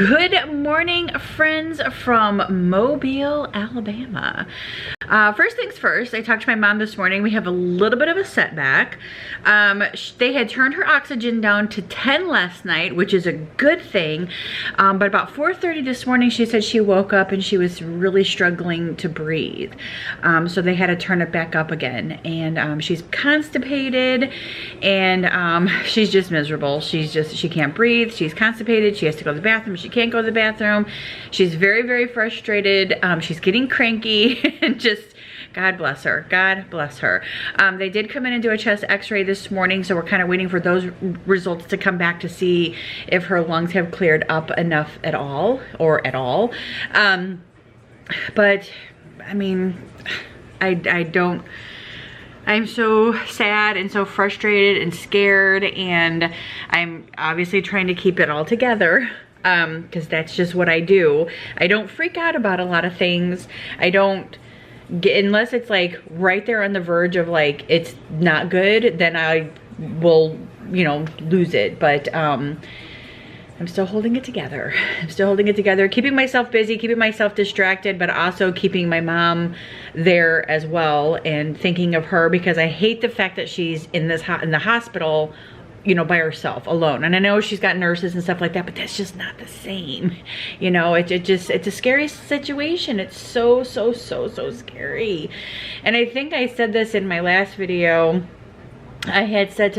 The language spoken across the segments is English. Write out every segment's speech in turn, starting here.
Good morning, friends from Mobile, Alabama. First things first, I talked to my mom this morning. We have a little bit of a setback. They had turned her oxygen down to 10 last night, which is a good thing. But about 4:30 this morning, she said she woke up and she was really struggling to breathe. So they had to turn it back up again. And she's constipated and she's just miserable. She can't breathe. She's constipated. She has to go to the bathroom. She can't go to the bathroom. She's very, very frustrated. She's getting cranky and just, God bless her. God bless her. They did come in and do a chest x-ray this morning, so we're kind of waiting for those results to come back to see if her lungs have cleared up enough at all, or at all. But, I mean, I'm so sad and so frustrated and scared, and I'm obviously trying to keep it all together. Because that's just what I do. I don't freak out about a lot of things. I don't get, unless it's like right there on the verge of like it's not good, then I will, you know, lose it. But I'm still holding it together. I'm still holding it together, keeping myself busy, keeping myself distracted, but also keeping my mom there as well and thinking of her, because I hate the fact that she's in the hospital, you know, by herself, alone. And I know she's got nurses and stuff like that, but that's just not the same. You know, it's a scary situation. It's so scary. And I think I said this in my last video. I had said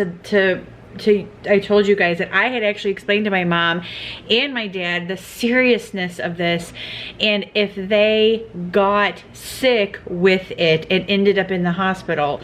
I told you guys that I had actually explained to my mom and my dad the seriousness of this, and if they got sick with it and ended up in the hospital,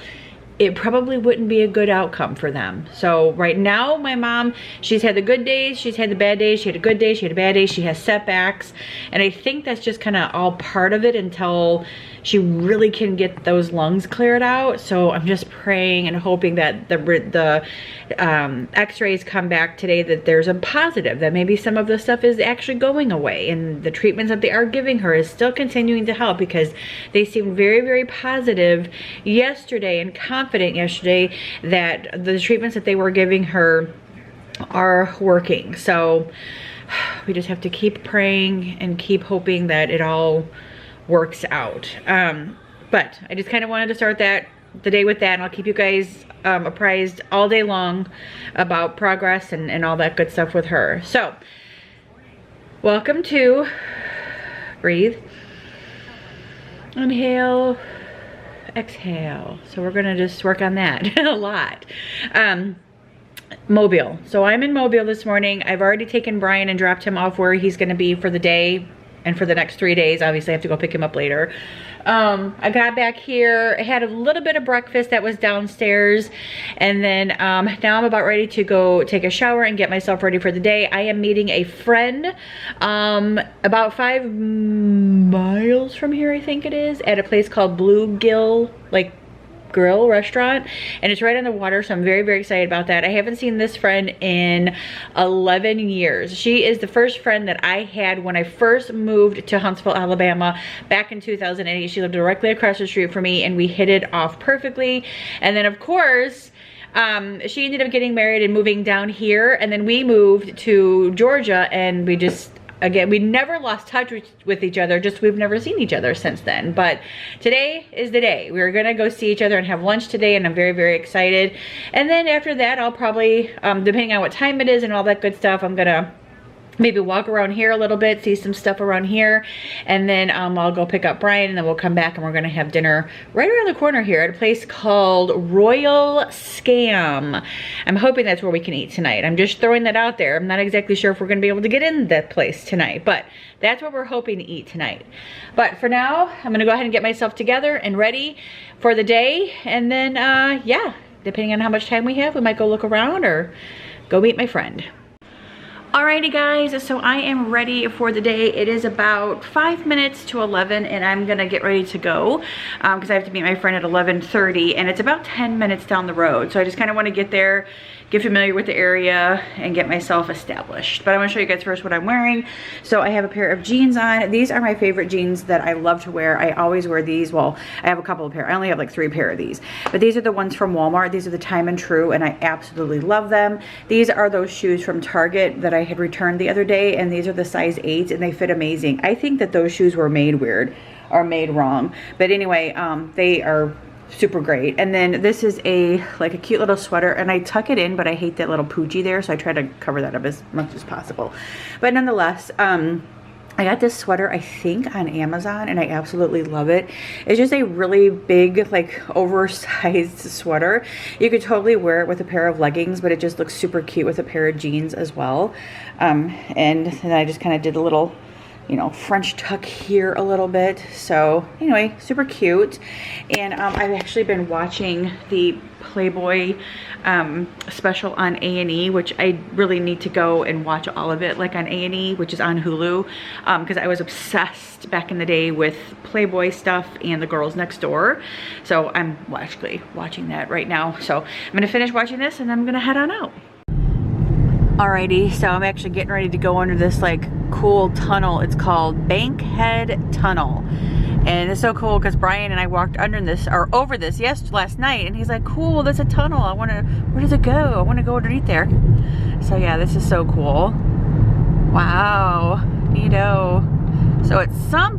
it probably wouldn't be a good outcome for them. So right now, my mom, she's had the good days, she's had the bad days, she had a good day, she had a bad day, she has setbacks. And I think that's just kind of all part of it until she really can get those lungs cleared out. So I'm just praying and hoping that the x-rays come back today, that there's a positive, that maybe some of the stuff is actually going away and the treatments that they are giving her is still continuing to help, because they seemed very, very positive yesterday and confident yesterday that the treatments that they were giving her are working. So we just have to keep praying and keep hoping that it all works out. But I just kind of wanted to start the day with that, and I'll keep you guys apprised all day long about progress and all that good stuff with her. So welcome to breathe, inhale, exhale. So we're gonna just work on that a lot. Mobile. So I'm in Mobile this morning. I've already taken Brian and dropped him off where he's gonna be for the day and for the next 3 days. Obviously I have to go pick him up later. I got back here, I had a little bit of breakfast that was downstairs, and then now I'm about ready to go take a shower and get myself ready for the day. I am meeting a friend about 5 miles from here, I think it is, at a place called Bluegill, like grill restaurant, and it's right on the water, so I'm very, very excited about that. I haven't seen this friend in 11 years. She is the first friend that I had when I first moved to Huntsville, Alabama back in 2008. She lived directly across the street from me, and we hit it off perfectly. And then of course she ended up getting married and moving down here, and then we moved to Georgia, and we just, again, we never lost touch with each other, just we've never seen each other since then. But today is the day. We're gonna go see each other and have lunch today, and I'm very, very excited. And then after that, I'll probably, depending on what time it is and all that good stuff, I'm gonna maybe walk around here a little bit, see some stuff around here, and then I'll go pick up Brian, and then we'll come back and we're gonna have dinner right around the corner here at a place called Royal Scam. I'm hoping that's where we can eat tonight. I'm just throwing that out there. I'm not exactly sure if we're gonna be able to get in that place tonight, but that's what we're hoping to eat tonight. But for now, I'm gonna go ahead and get myself together and ready for the day, and then yeah, depending on how much time we have, we might go look around or go meet my friend. Alrighty guys, so I am ready for the day. It is about 5 minutes to 11, and I'm gonna get ready to go because I have to meet my friend at 11:30, and it's about 10 minutes down the road. So I just kind of want to get there, get familiar with the area, and get myself established. But I want to show you guys first what I'm wearing. So I have a pair of jeans on. These are my favorite jeans that I love to wear. I always wear these. Well, I have a couple of pair. I only have like 3 pair of these. But these are the ones from Walmart. These are the Time and True, and I absolutely love them. These are those shoes from Target that I had returned the other day, and these are the size 8s, and they fit amazing. I think that those shoes were made weird or made wrong. But anyway, they are super great. And then this is like a cute little sweater, and I tuck it in, but I hate that little poochie there, so I try to cover that up as much as possible. But nonetheless, I got this sweater, I think, on Amazon, and I absolutely love it. It's just a really big, like, oversized sweater. You could totally wear it with a pair of leggings, but it just looks super cute with a pair of jeans as well. And then I just kind of did a little, you know, French tuck here a little bit. So anyway, super cute. And I've actually been watching the Playboy special on A&E, which I really need to go and watch all of it, like on A&E, which is on Hulu, because I was obsessed back in the day with Playboy stuff and The Girls Next Door. So I'm actually watching that right now. So I'm gonna finish watching this and I'm gonna head on out. Alrighty, so I'm actually getting ready to go under this like cool tunnel. It's called Bankhead Tunnel. And it's so cool because Brian and I walked under this, or over this, last night, and he's like, cool, there's a tunnel. Where does it go? I want to go underneath there. So yeah, this is so cool. Wow, neato. So at some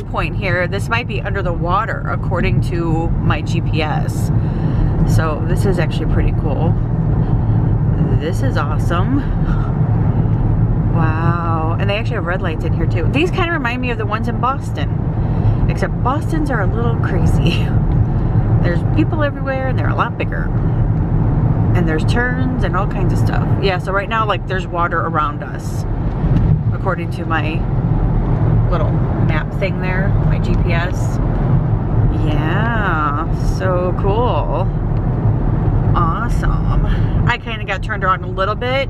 point here, this might be under the water according to my GPS. So this is actually pretty cool. This is awesome. Wow. And they actually have red lights in here too. These kind of remind me of the ones in Boston. Except Boston's are a little crazy. There's people everywhere and they're a lot bigger. And there's turns and all kinds of stuff. Yeah, so right now, like, there's water around us. According to my little map thing there, my GPS. Yeah, so cool. Awesome. I kind of got turned around a little bit.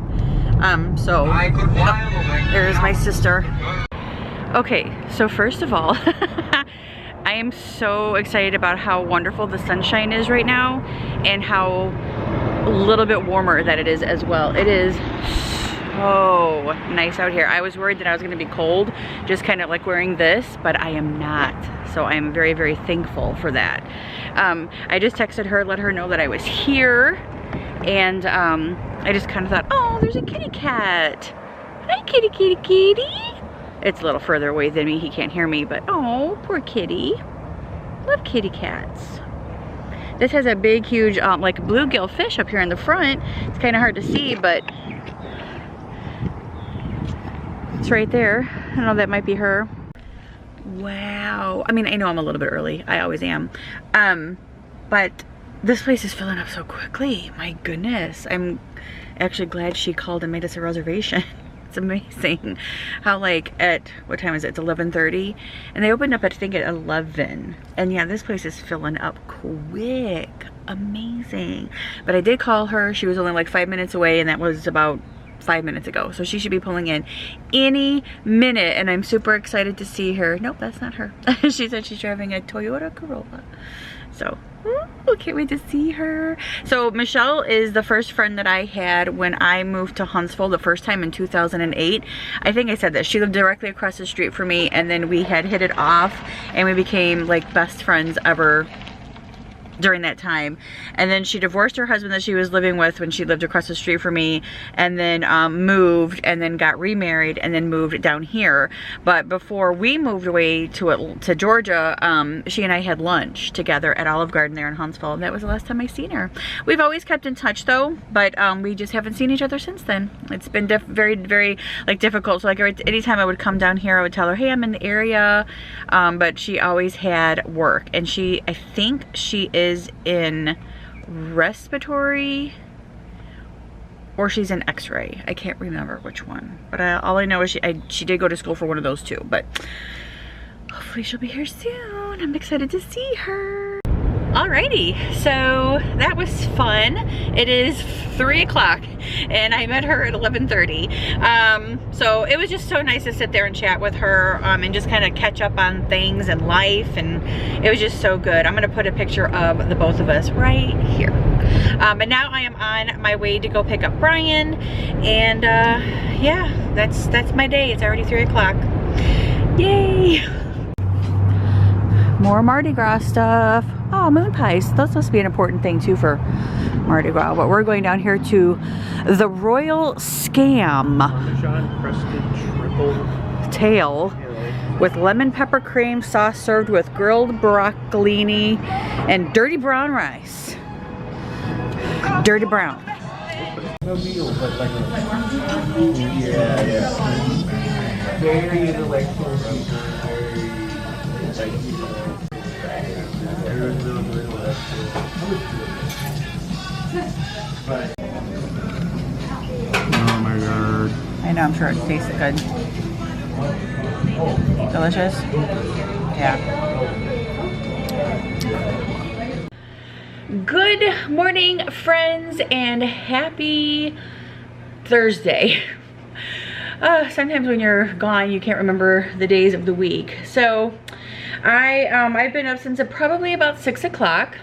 There's my sister. Okay, so first of all, I am so excited about how wonderful the sunshine is right now and how a little bit warmer that it is as well. It is so nice out here. I was worried that I was going to be cold, just kind of like wearing this, but I am not. So I'm very, very thankful for that. I just texted her, let her know that I was here, and I just kind of thought, oh, there's a kitty cat. Hi, kitty, kitty, kitty. It's a little further away than me, he can't hear me, but oh, poor kitty. Love kitty cats. This has a big, huge, like bluegill fish up here in the front. It's kind of hard to see, but it's right there. I don't know, that might be her. Wow. I mean, I know I'm a little bit early. I always am. But this place is filling up so quickly. My goodness. I'm actually glad she called and made us a reservation. It's amazing how, like, at, what time is it? It's 11:30, and they opened up, I think, at 11. And yeah, this place is filling up quick. Amazing. But I did call her. She was only like 5 minutes away, and that was about 5 minutes ago. So she should be pulling in any minute, and I'm super excited to see her. Nope, that's not her. She said she's driving a Toyota Corolla. So, ooh, can't wait to see her. So Michelle is the first friend that I had when I moved to Huntsville the first time in 2008. I think I said that. She lived directly across the street from me, and then we had hit it off, and we became like best friends ever during that time. And then she divorced her husband that she was living with when she lived across the street from me, and then moved, and then got remarried, and then moved down here. But before we moved away to Georgia, she and I had lunch together at Olive Garden there in Huntsville, and that was the last time I seen her. We've always kept in touch though, but we just haven't seen each other since then. It's been very, very like difficult. So like anytime I would come down here, I would tell her, hey, I'm in the area, but she always had work, and I think she is in respiratory, or she's in x-ray. I can't remember which one, but all I know is she did go to school for one of those two, but hopefully she'll be here soon. I'm excited to see her. Alrighty, so that was fun. It is 3 o'clock and I met her at 11:30. So it was just so nice to sit there and chat with her and just kind of catch up on things and life, and it was just so good. I'm gonna put a picture of the both of us right here. But now I am on my way to go pick up Brian, and yeah, that's my day. It's already 3 o'clock. Yay! More Mardi Gras stuff. Oh, moon pies. Those must be an important thing too for Mardi Gras. But we're going down here to the Royal Scam Tail with lemon pepper cream sauce served with grilled broccolini and dirty brown rice. Dirty brown. No meal, but like very intellectual speaker, oh my god. I know, I'm sure it tastes good. Delicious? Yeah. Good morning, friends, and happy Thursday. Sometimes when you're gone, you can't remember the days of the week. So I've been up since probably about 6 o'clock.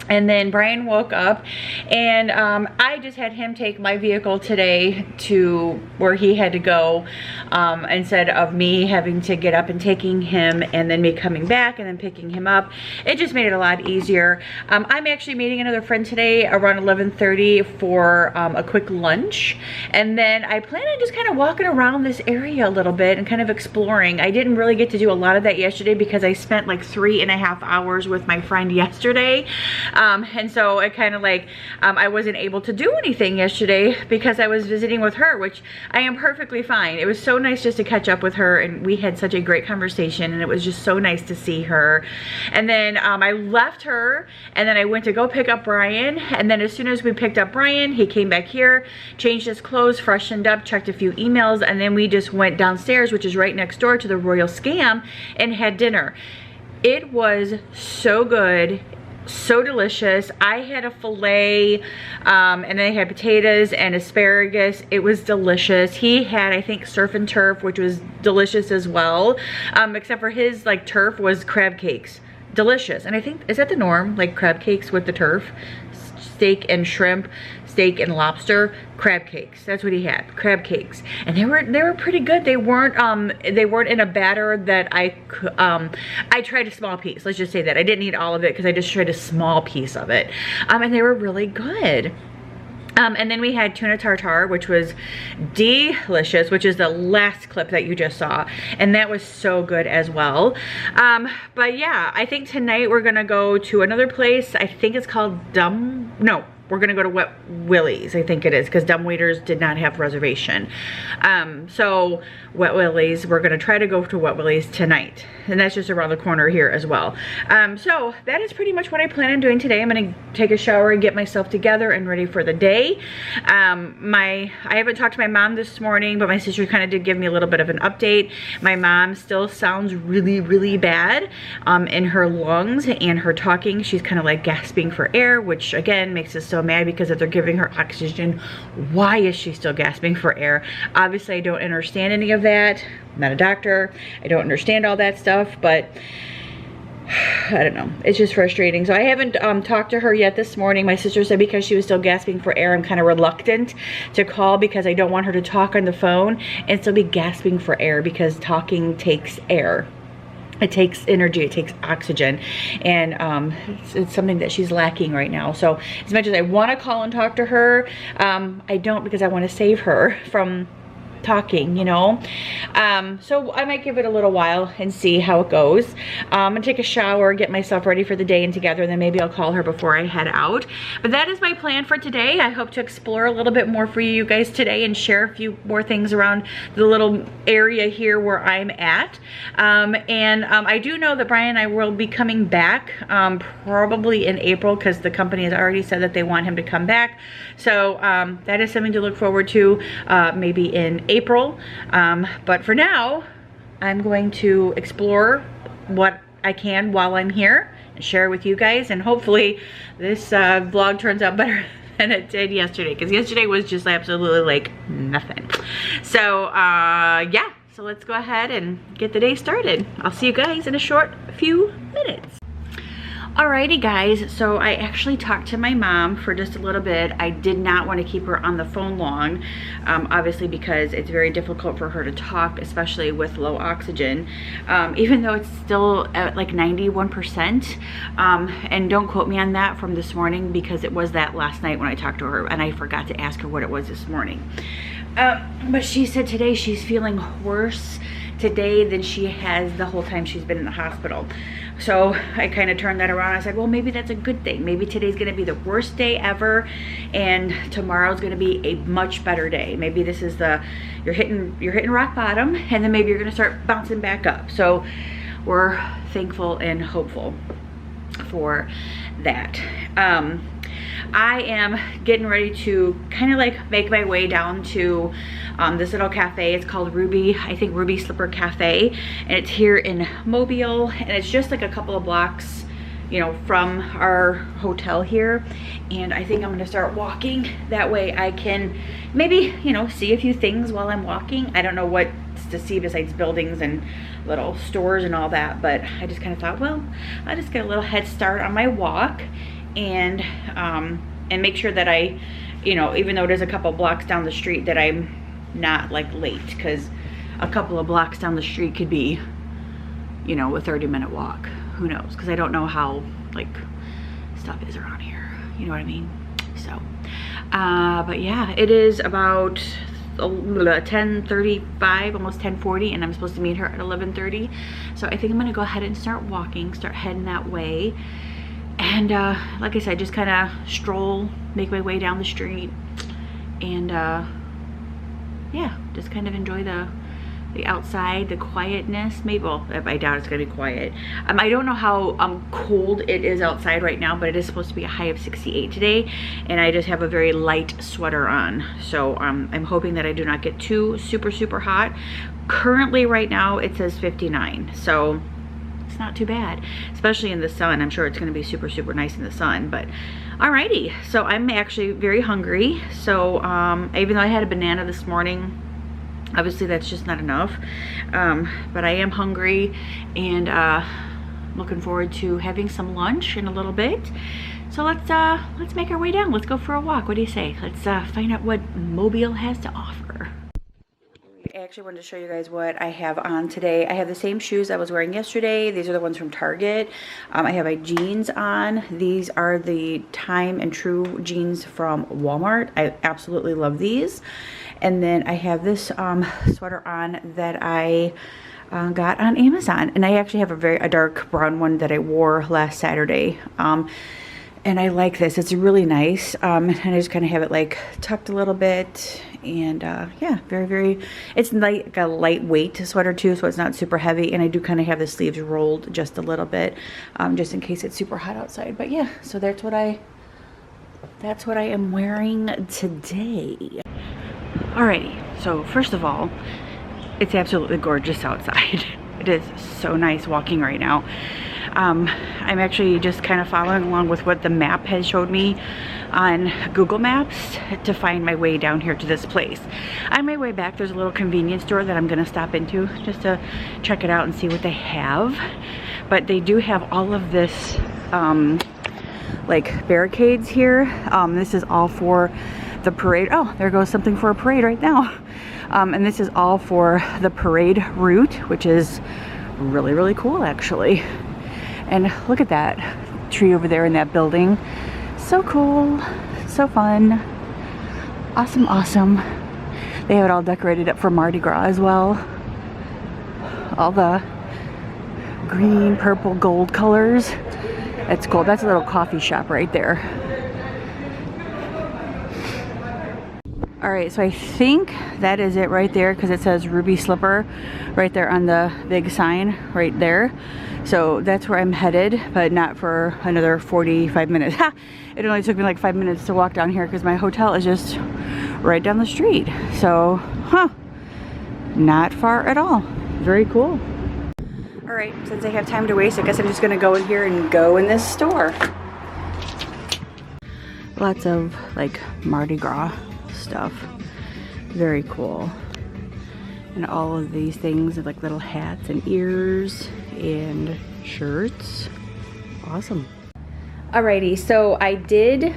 And then Brian woke up, and I just had him take my vehicle today to where he had to go, instead of me having to get up and taking him and then me coming back and then picking him up. It just made it a lot easier. I'm actually meeting another friend today around 11:30 for a quick lunch, and then I plan on just kind of walking around this area a little bit and kind of exploring. I didn't really get to do a lot of that yesterday because I spent like 3.5 hours with my friend yesterday. And so it kind of like, I wasn't able to do anything yesterday because I was visiting with her, which I am perfectly fine. It was so nice just to catch up with her, and we had such a great conversation, and it was just so nice to see her. And then I left her, and then I went to go pick up Brian, and then as soon as we picked up Brian, he came back here, changed his clothes, freshened up, checked a few emails, and then we just went downstairs, which is right next door to the Royal Scam, and had dinner. It was so good. So delicious. I had a filet, and then I had potatoes and asparagus. It was delicious. He had, I think, surf and turf, which was delicious as well, except for his like turf was crab cakes. Delicious. And I think, is that the norm, like crab cakes with the turf? Steak and shrimp, steak and lobster, crab cakes. That's what he had, crab cakes, and they were pretty good. They weren't in a batter that I tried a small piece. Let's just say that I didn't eat all of it because I just tried a small piece of it, and they were really good. And then we had tuna tartare, which was delicious, which is the last clip that you just saw. And that was so good as well. But yeah, I think tonight we're gonna go to another place. I think it's called we're gonna go to Wet Willie's, I think it is, because Dumbwaiters did not have reservation. So Wet Willie's, we're gonna try to go to Wet Willie's tonight. And that's just around the corner here as well. So that is pretty much what I plan on doing today. I'm gonna take a shower and get myself together and ready for the day. I haven't talked to my mom this morning, but my sister kind of did give me a little bit of an update. My mom still sounds really, really bad in her lungs and her talking. She's kind of like gasping for air, which again makes us so mad because if they're giving her oxygen, why is she still gasping for air? Obviously, I don't understand any of that. I'm not a doctor. I don't understand all that stuff, but I don't know. It's just frustrating. So I haven't talked to her yet this morning. My sister said because she was still gasping for air, I'm kind of reluctant to call because I don't want her to talk on the phone and still be gasping for air because talking takes air. It takes energy, it takes oxygen, and it's something that she's lacking right now. So as much as I want to call and talk to her, I don't, because I want to save her from talking, you know. So I might give it a little while and see how it goes. I'm gonna take a shower, get myself ready for the day and together, and then maybe I'll call her before I head out. But that is my plan for today. I hope to explore a little bit more for you guys today and share a few more things around the little area here where I'm at. I do know that Brian and I will be coming back probably in April because the company has already said that they want him to come back. So that is something to look forward to, maybe in April. But for now, I'm going to explore what I can while I'm here and share with you guys, and hopefully this vlog turns out better than it did yesterday, because yesterday was just absolutely like nothing. So yeah, so let's go ahead and get the day started. I'll see you guys in a short few minutes. Alrighty guys, so I actually talked to my mom for just a little bit. I did not want to keep her on the phone long, obviously because it's very difficult for her to talk, especially with low oxygen, even though it's still at like 91%. And don't quote me on that from this morning because it was that last night when I talked to her and I forgot to ask her what it was this morning. But she said today she's feeling worse today than she has the whole time she's been in the hospital. So I kind of turned that around. I said, well, maybe that's a good thing. Maybe today's going to be the worst day ever, and tomorrow's going to be a much better day. Maybe this is you're hitting rock bottom, and then maybe you're going to start bouncing back up. So we're thankful and hopeful for that. I am getting ready to kind of like make my way down to this little cafe. It's called Ruby Slipper Cafe, and it's here in Mobile, and it's just like a couple of blocks, you know, from our hotel here. And I think I'm gonna start walking. That way I can maybe, you know, see a few things while I'm walking. I don't know what to see besides buildings and little stores and all that, but I just kind of thought, well, I'll just get a little head start on my walk and make sure that I, you know, even though there's a couple blocks down the street, that I'm not like late, because a couple of blocks down the street could be, you know, a 30-minute walk. Who knows? Because I don't know how like stuff is around here. You know what I mean? So, but yeah, it is about 10:35, almost 10:40, and I'm supposed to meet her at 11:30. So I think I'm gonna go ahead and start walking, start heading that way. And like I said, just kind of stroll, make my way down the street, and yeah, just kind of enjoy the outside, the quietness. Maybe, well, I doubt it's gonna be quiet. I don't know how cold it is outside right now, but it is supposed to be a high of 68 today, and I just have a very light sweater on. So I'm hoping that I do not get too super hot. Currently right now it says 59, so it's not too bad, especially in the sun. I'm sure it's going to be super nice in the sun. But alrighty, so I'm actually very hungry. So even though I had a banana this morning, obviously that's just not enough, but I am hungry, and looking forward to having some lunch in a little bit. So let's make our way down. Let's go for a walk. What do you say? Let's find out what Mobile has to offer. I actually wanted to show you guys what I have on today. I have the same shoes I was wearing yesterday. These are the ones from Target. I have my jeans on. These are the Time and True jeans from Walmart. I absolutely love these. And then I have this sweater on that I got on Amazon. And I actually have a dark brown one that I wore last Saturday. And I like this. It's really nice. And I just kind of have it like tucked a little bit. And yeah, very, it's like a lightweight sweater too, so it's not super heavy. And I do kind of have the sleeves rolled just a little bit, just in case it's super hot outside. But yeah, so that's what I am wearing today. Alrighty, so first of all, it's absolutely gorgeous outside. It is so nice walking right now. I'm actually just kind of following along with what the map has showed me on Google Maps to find my way down here to this place. On my way back, there's a little convenience store that I'm gonna stop into just to check it out and see what they have. But they do have all of this like barricades here. This is all for the parade. Oh, there goes something for a parade right now. And this is all for the parade route, which is really cool actually. And look at that tree over there in that building. So cool, so fun, awesome. They have it all decorated up for Mardi Gras as well. All the green, purple, gold colors. That's cool. That's a little coffee shop right there. All right, so I think that is it right there, because it says Ruby Slipper right there on the big sign right there. So that's where I'm headed, but not for another 45 minutes. Ha! It only took me like 5 minutes to walk down here because my hotel is just right down the street. So, not far at all. Very cool. All right, since I have time to waste, I guess I'm just gonna go in here and go in this store. Lots of like Mardi Gras stuff. Very cool. And all of these things like little hats and ears and shirts. Awesome. Alrighty, so I did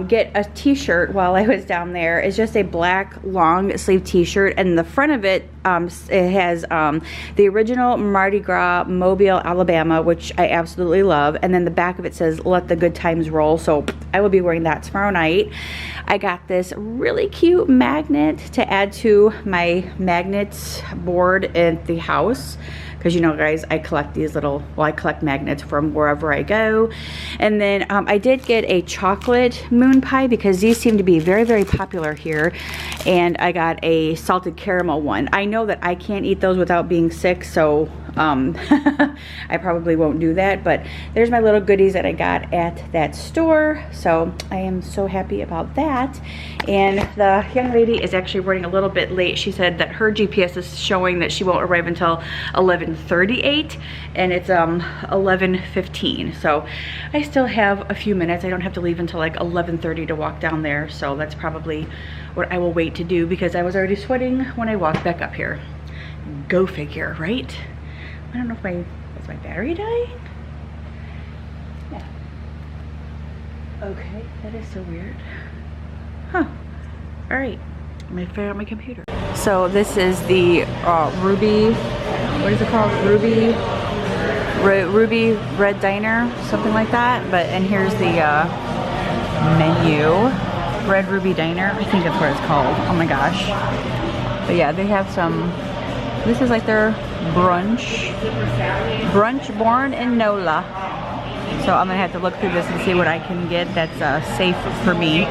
get a t-shirt while I was down there. It's just a black long sleeve t-shirt, and the front of it, it has the original Mardi Gras Mobile, Alabama, which I absolutely love, and then the back of it says let the good times roll. So I will be wearing that tomorrow night. I got this really cute magnet to add to my magnet board at the house, because you know guys, I collect these little, well, I collect magnets from wherever I go. And then I did get a chocolate moon pie because these seem to be very, very popular here. And I got a salted caramel one. I know that I can't eat those without being sick, so I probably won't do that, but there's my little goodies that I got at that store. So I am so happy about that. And the young lady is actually running a little bit late. She said that her GPS is showing that she won't arrive until 11:38, and it's 11:15. So I still have a few minutes. I don't have to leave until like 11:30 to walk down there. So that's probably what I will wait to do, because I was already sweating when I walked back up here. Go figure, right? I don't know if is my battery dying? Yeah. Okay, that is so weird. Huh. All right, I'm gonna figure out my computer. So this is the Ruby, what is it called? Ruby Red Diner, something like that. But, and here's the menu. Red Ruby Diner, I think that's what it's called. Oh my gosh. But yeah, they have some, this is like their brunch born in NOLA. So I'm gonna have to look through this and see what I can get that's safe for me.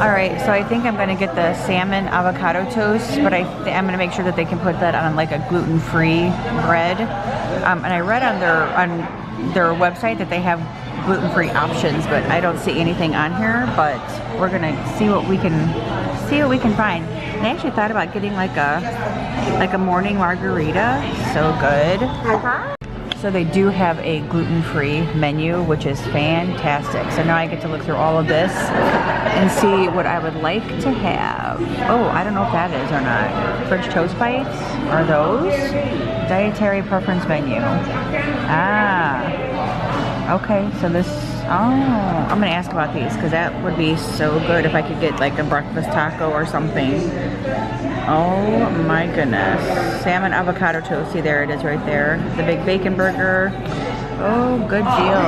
Alright, so I think I'm gonna get the salmon avocado toast, but I'm gonna make sure that they can put that on like a gluten-free bread. And I read on their website that they have gluten-free options, but I don't see anything on here. But we're gonna see what we can find. And I actually thought about getting like a morning margarita. So good. So they do have a gluten-free menu, which is fantastic. So now I get to look through all of this and see what I would like to have. Oh, I don't know if that is or not. French toast bites, are those? Dietary preference menu. Ah, okay, so this, oh, I'm gonna ask about these, because that would be so good if I could get like a breakfast taco or something. Oh my goodness. Salmon avocado toast. See, there it is right there. The big bacon burger. Oh, good deal.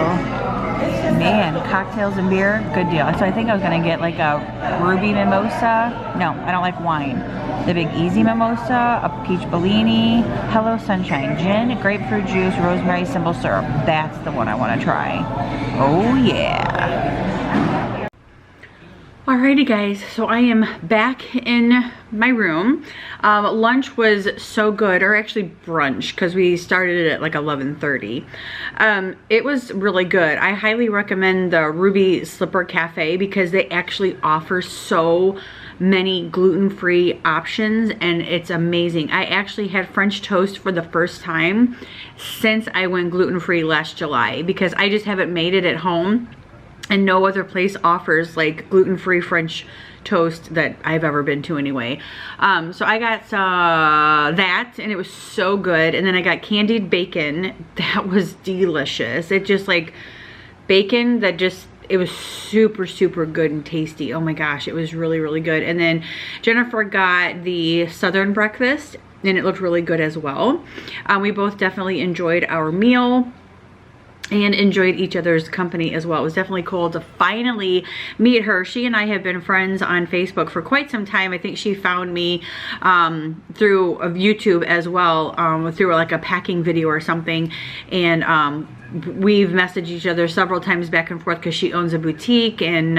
Man, cocktails and beer, good deal. So I think I was gonna get like a ruby mimosa. No, I don't like wine. The big easy mimosa, a peach Bellini, Hello Sunshine gin, grapefruit juice, rosemary simple syrup. That's the one I want to try. Oh yeah. Alrighty guys, so I am back in my room. Lunch was so good, or actually brunch, because we started it at like 11:30. It was really good. I highly recommend the Ruby Slipper Cafe because they actually offer so many gluten-free options, and it's amazing. I actually had French toast for the first time since I went gluten-free last July, because I just haven't made it at home. And no other place offers like gluten-free French toast that I've ever been to anyway. So I got that, and it was so good. And then I got candied bacon. That was delicious. It just like bacon that just, it was super, super good and tasty. Oh my gosh, it was really, really good. And then Jennifer got the Southern breakfast, and it looked really good as well. We both definitely enjoyed our meal and enjoyed each other's company as well. It was definitely cool to finally meet her. She and I have been friends on Facebook for quite some time. I think she found me through YouTube as well, through like a packing video or something. And we've messaged each other several times back and forth because she owns a boutique and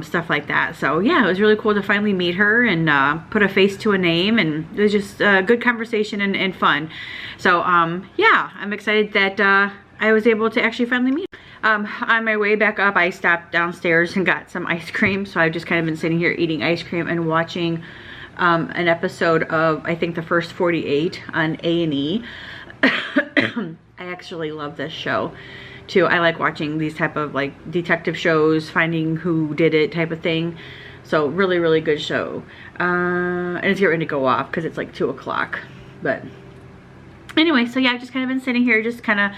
stuff like that. So yeah, it was really cool to finally meet her and put a face to a name, and it was just a good conversation and fun. So yeah, I'm excited that I was able to actually finally meet. On my way back up, I stopped downstairs and got some ice cream. So I've just kind of been sitting here eating ice cream and watching an episode of, I think, the first 48 on A&E. I actually love this show too. I like watching these type of like detective shows, finding who did it type of thing. So really, really good show. And it's getting to go off because it's like 2 o'clock. But anyway, so yeah, I've just kind of been sitting here just kind of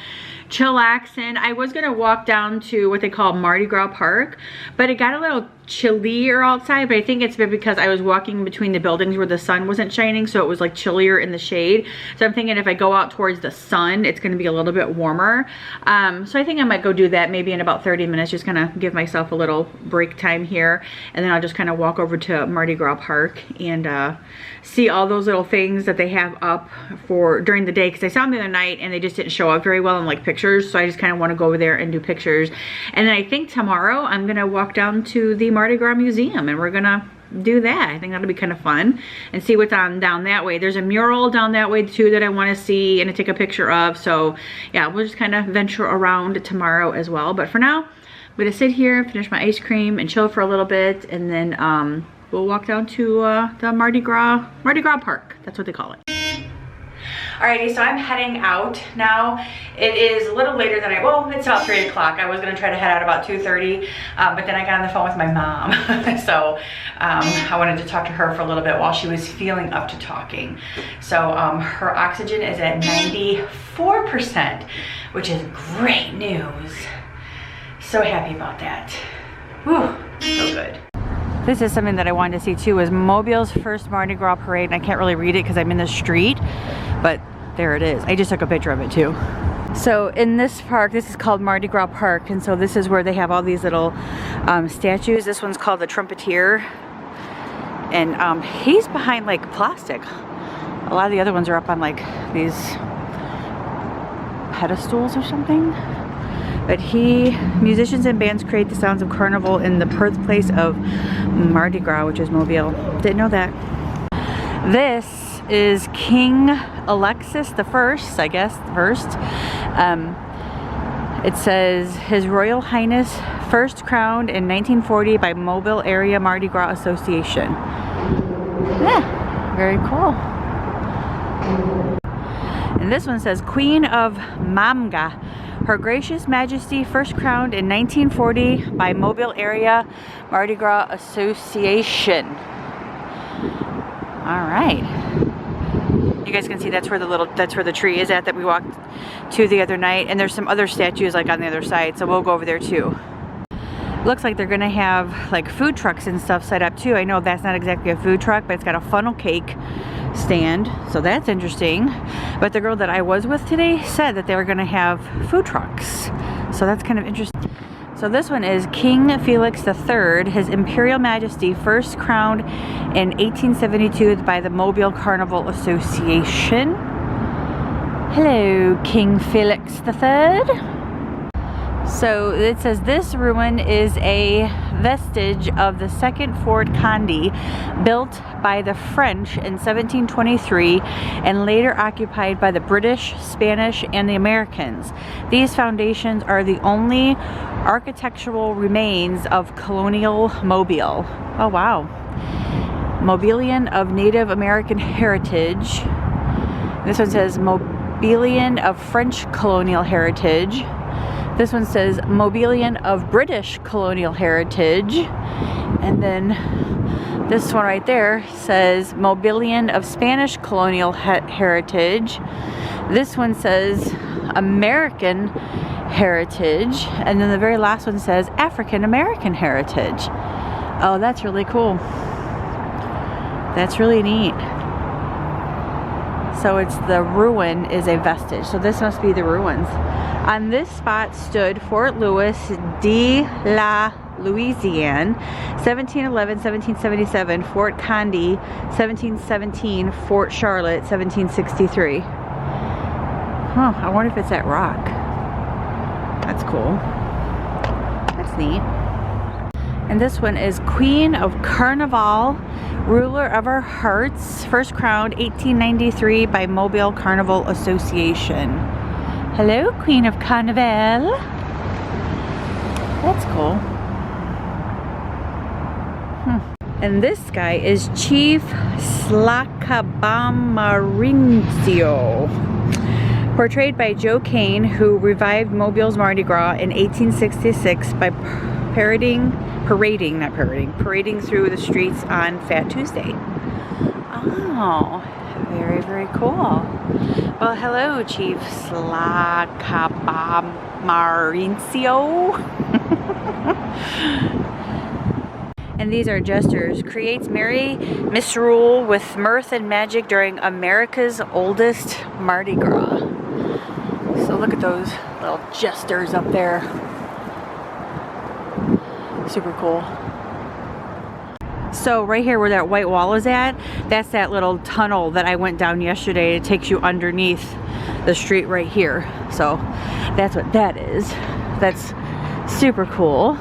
chillaxing. I was gonna walk down to what they call Mardi Gras Park, but it got a little chillier outside, but I think it's because I was walking between the buildings where the sun wasn't shining, so it was like chillier in the shade. So I'm thinking if I go out towards the sun, it's gonna be a little bit warmer. So I think I might go do that maybe in about 30 minutes, just kind of give myself a little break time here, and then I'll just kind of walk over to Mardi Gras Park and see all those little things that they have up for during the day, because I saw them the other night and they just didn't show up very well in like pictures, so I just kind of want to go over there and do pictures. And then I think tomorrow I'm gonna walk down to the Mardi Gras Museum and we're gonna do that. I think that'll be kind of fun and see what's on down that way. There's a mural down that way too that I want to see and to take a picture of. So yeah, we'll just kind of venture around tomorrow as well. But for now, I'm gonna sit here, finish my ice cream and chill for a little bit, and then we'll walk down to the Mardi Gras Park. That's what they call it. Alrighty, so I'm heading out now. It is a little later than well, it's about 3 o'clock. I was gonna try to head out about 2:30, but then I got on the phone with my mom. So I wanted to talk to her for a little bit while she was feeling up to talking. So her oxygen is at 94%, which is great news. So happy about that. Whew, so good. This is something that I wanted to see too, is Mobile's first Mardi Gras parade, and I can't really read it because I'm in the street, but there it is. I just took a picture of it too. So in this park, this is called Mardi Gras Park, and so this is where they have all these little statues. This one's called the Trumpeter, and he's behind like plastic. A lot of the other ones are up on like these pedestals or something. But musicians and bands create the sounds of carnival in the birthplace of Mardi Gras, which is Mobile. Didn't know that. This is King Alexis the First, I guess, the first. It says, His Royal Highness first crowned in 1940 by Mobile Area Mardi Gras Association. Yeah, very cool. And this one says, Queen of Mamga. Her Gracious Majesty first crowned in 1940 by Mobile Area Mardi Gras Association. All right. You guys can see that's where the tree is at that we walked to the other night, and there's some other statues like on the other side, so we'll go over there too. Looks like they're gonna have like food trucks and stuff set up too. I know that's not exactly a food truck, but it's got a funnel cake stand, so that's interesting. But the girl that I was with today said that they were gonna have food trucks, so that's kind of interesting. So this one is King Felix III, His Imperial Majesty first crowned in 1872 by the Mobile Carnival Association. Hello, King Felix III. So it says this ruin is a vestige of the second Fort Conde, built by the French in 1723 and later occupied by the British, Spanish, and the Americans. These foundations are the only architectural remains of colonial Mobile. Oh wow. Mobilian of Native American heritage. This one says Mobilian of French colonial heritage. This one says Mobilian of British colonial heritage. And then this one right there says Mobilian of Spanish colonial heritage. This one says American heritage. And then the very last one says African American heritage. Oh, that's really cool. That's really neat. So it's the ruin is a vestige. So this must be the ruins. On this spot stood Fort Louis de la Louisiane, 1711, 1777, Fort Conde, 1717, Fort Charlotte, 1763. Huh, I wonder if it's that rock. That's cool. That's neat. And this one is Queen of Carnival, ruler of our hearts, first crowned 1893 by Mobile Carnival Association. Hello, Queen of Carnival. That's cool. And this guy is Chief Slacabamarincio, portrayed by Joe Kane, who revived Mobile's Mardi Gras in 1866 by parading through the streets on Fat Tuesday. Oh, Very, very cool. Well, hello, Chief Slacabamarincio. And these are jesters. Creates merry misrule with mirth and magic during America's oldest Mardi Gras. So look at those little jesters up there. Super cool. So right here where that white wall is at, that's that little tunnel that I went down yesterday. It takes you underneath the street right here. So that's what that is. That's super cool.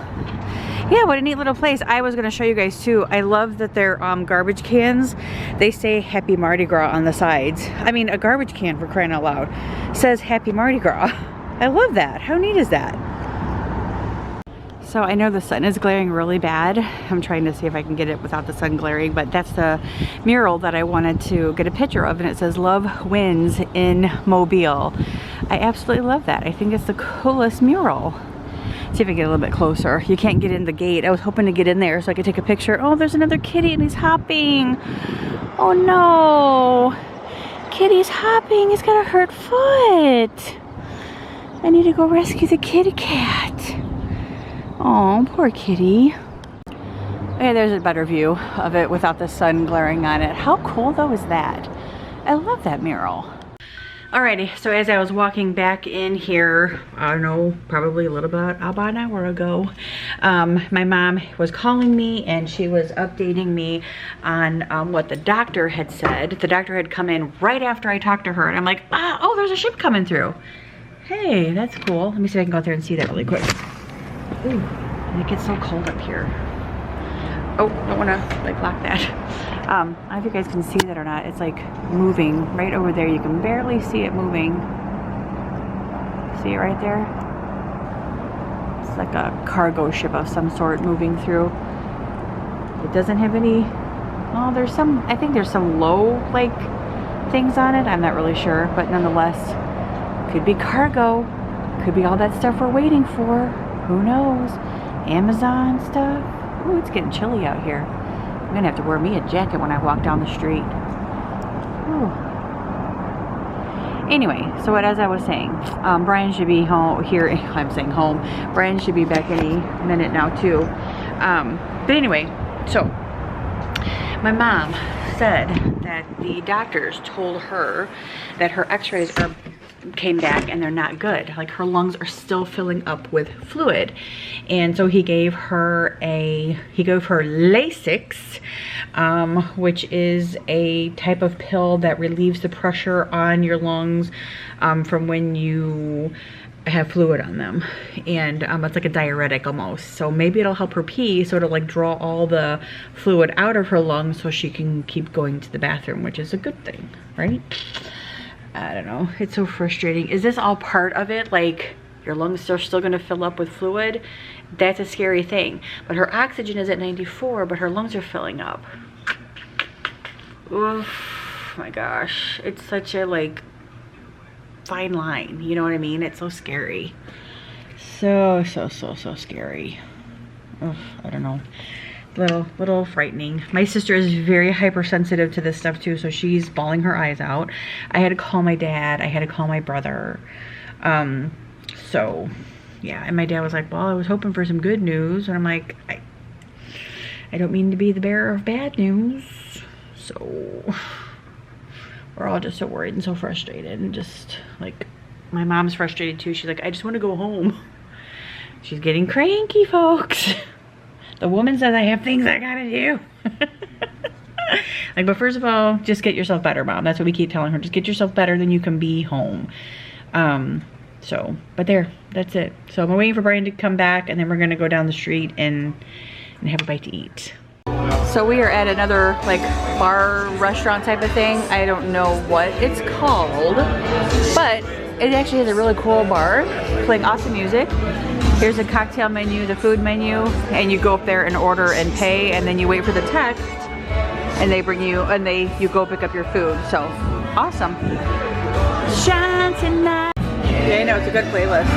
Yeah, what a neat little place. I was gonna show you guys too. I love that their garbage cans, they say Happy Mardi Gras on the sides. I mean, a garbage can, for crying out loud, says Happy Mardi Gras. I love that. How neat is that? So I know the sun is glaring really bad. I'm trying to see if I can get it without the sun glaring, but that's the mural that I wanted to get a picture of, and it says Love Wins in Mobile. I absolutely love that. I think it's the coolest mural. See if I get a little bit closer. You can't get in the gate. I was hoping to get in there so I could take a picture. Oh, there's another kitty and he's hopping. Oh no. Kitty's hopping. He's got a hurt foot. I need to go rescue the kitty cat. Oh, poor kitty. Okay, there's a better view of it without the sun glaring on it. How cool though is that? I love that mural. Alrighty, so as I was walking back in here, I don't know, probably a little bit about an hour ago, my mom was calling me and she was updating me on what the doctor had said. The doctor had come in right after I talked to her, and I'm like, oh, there's a ship coming through. Hey, that's cool. Let me see if I can go out there and see that really quick. Ooh, and it gets so cold up here. Oh, don't want to like lock that. I don't know if you guys can see that or not. It's like moving right over there. You can barely see it moving. See it right there? It's like a cargo ship of some sort moving through. It doesn't have any, oh, there's some, I think there's some low like things on it. I'm not really sure, but nonetheless, could be cargo. Could be all that stuff we're waiting for. Who knows? Amazon stuff. Ooh, it's getting chilly out here. I'm gonna have to wear me a jacket when I walk down the street. Ooh. Anyway, so as I was saying, Brian should be home here. I'm saying home. Brian should be back any minute now too. But anyway, so my mom said that the doctors told her that her x-rays came back and they're not good. Like her lungs are still filling up with fluid. And so he gave her Lasix, which is a type of pill that relieves the pressure on your lungs from when you have fluid on them. And it's like a diuretic almost. So maybe it'll help her pee, so it'll like draw all the fluid out of her lungs so she can keep going to the bathroom, which is a good thing, right? I don't know. It's so frustrating. Is this all part of it? Like your lungs are still going to fill up with fluid? That's a scary thing. But her oxygen is at 94, but her lungs are filling up. Oof, my gosh. It's such a like fine line. You know what I mean? It's so scary. So scary. Ugh, I don't know. Little frightening. My sister is very hypersensitive to this stuff too, so she's bawling her eyes out. I had to call my dad. I had to call my brother. So yeah, and my dad was like, well, I was hoping for some good news, and I'm like, I don't mean to be the bearer of bad news. So we're all just so worried and so frustrated, and just like my mom's frustrated too. She's like, I just want to go home. She's getting cranky, folks. The woman says I have things I gotta do. Like, but first of all, just get yourself better, Mom. That's what we keep telling her. Just get yourself better, then you can be home. So, but that's it. So I'm waiting for Brian to come back, and then we're gonna go down the street and have a bite to eat. So we are at another like bar restaurant type of thing. I don't know what it's called, but it actually has a really cool bar playing awesome music. Here's the cocktail menu, the food menu, and you go up there and order and pay, and then you wait for the text, and they bring you, and you go pick up your food. So awesome. Shine tonight. Yeah, I know, it's a good playlist.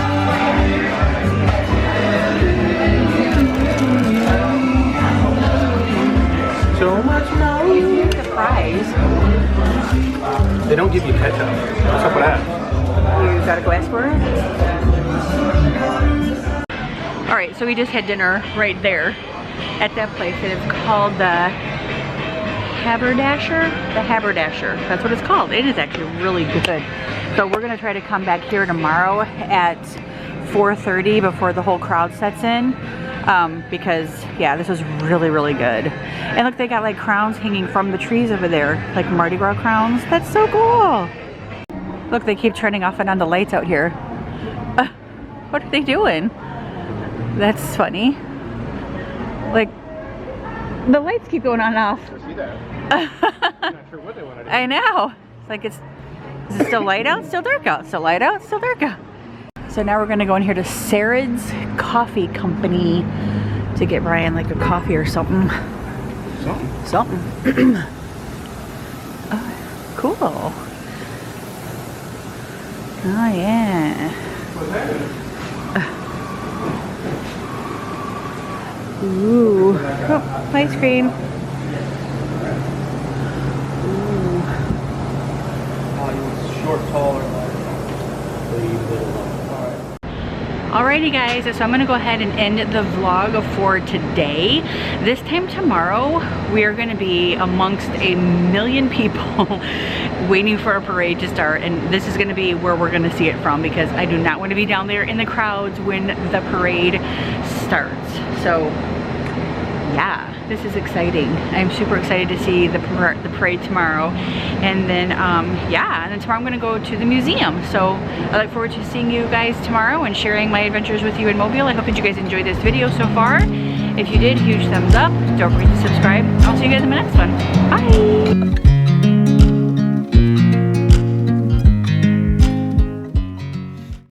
So much love. The fries. don't give you ketchup. What's up with that? You gotta go ask for it. All right, so we just had dinner right there at that place, and it's called the Haberdasher. The Haberdasher, that's what it's called. It is actually really good. So we're gonna try to come back here tomorrow at 4:30 before the whole crowd sets in. Because yeah, this was really, really good. And look, they got like crowns hanging from the trees over there, like Mardi Gras crowns. That's so cool. Look, they keep turning off and on the lights out here. What are they doing? That's funny. Like, the lights keep going on and off. I see that. I'm not sure what they want to do. I know. It's like, is it still light out? Still dark out? Still light out? Still dark out? So now we're gonna go in here to Sarah's Coffee Company to get Brian like a coffee or something. Something. Oh, cool. Oh yeah. What's that? Ooh. Oh, ice cream. Ooh. Oh, you want short, tall, or Alrighty guys, so I'm gonna go ahead and end the vlog for today. This time tomorrow, we are gonna be amongst a million people waiting for a parade to start, and this is gonna be where we're gonna see it from because I do not want to be down there in the crowds when the parade starts. So yeah, this is exciting. I'm super excited to see the parade tomorrow. And then, yeah, and then tomorrow I'm gonna go to the museum. So I look forward to seeing you guys tomorrow and sharing my adventures with you in Mobile. I hope that you guys enjoyed this video so far. If you did, huge thumbs up. Don't forget to subscribe. I'll see you guys in the next one. Bye.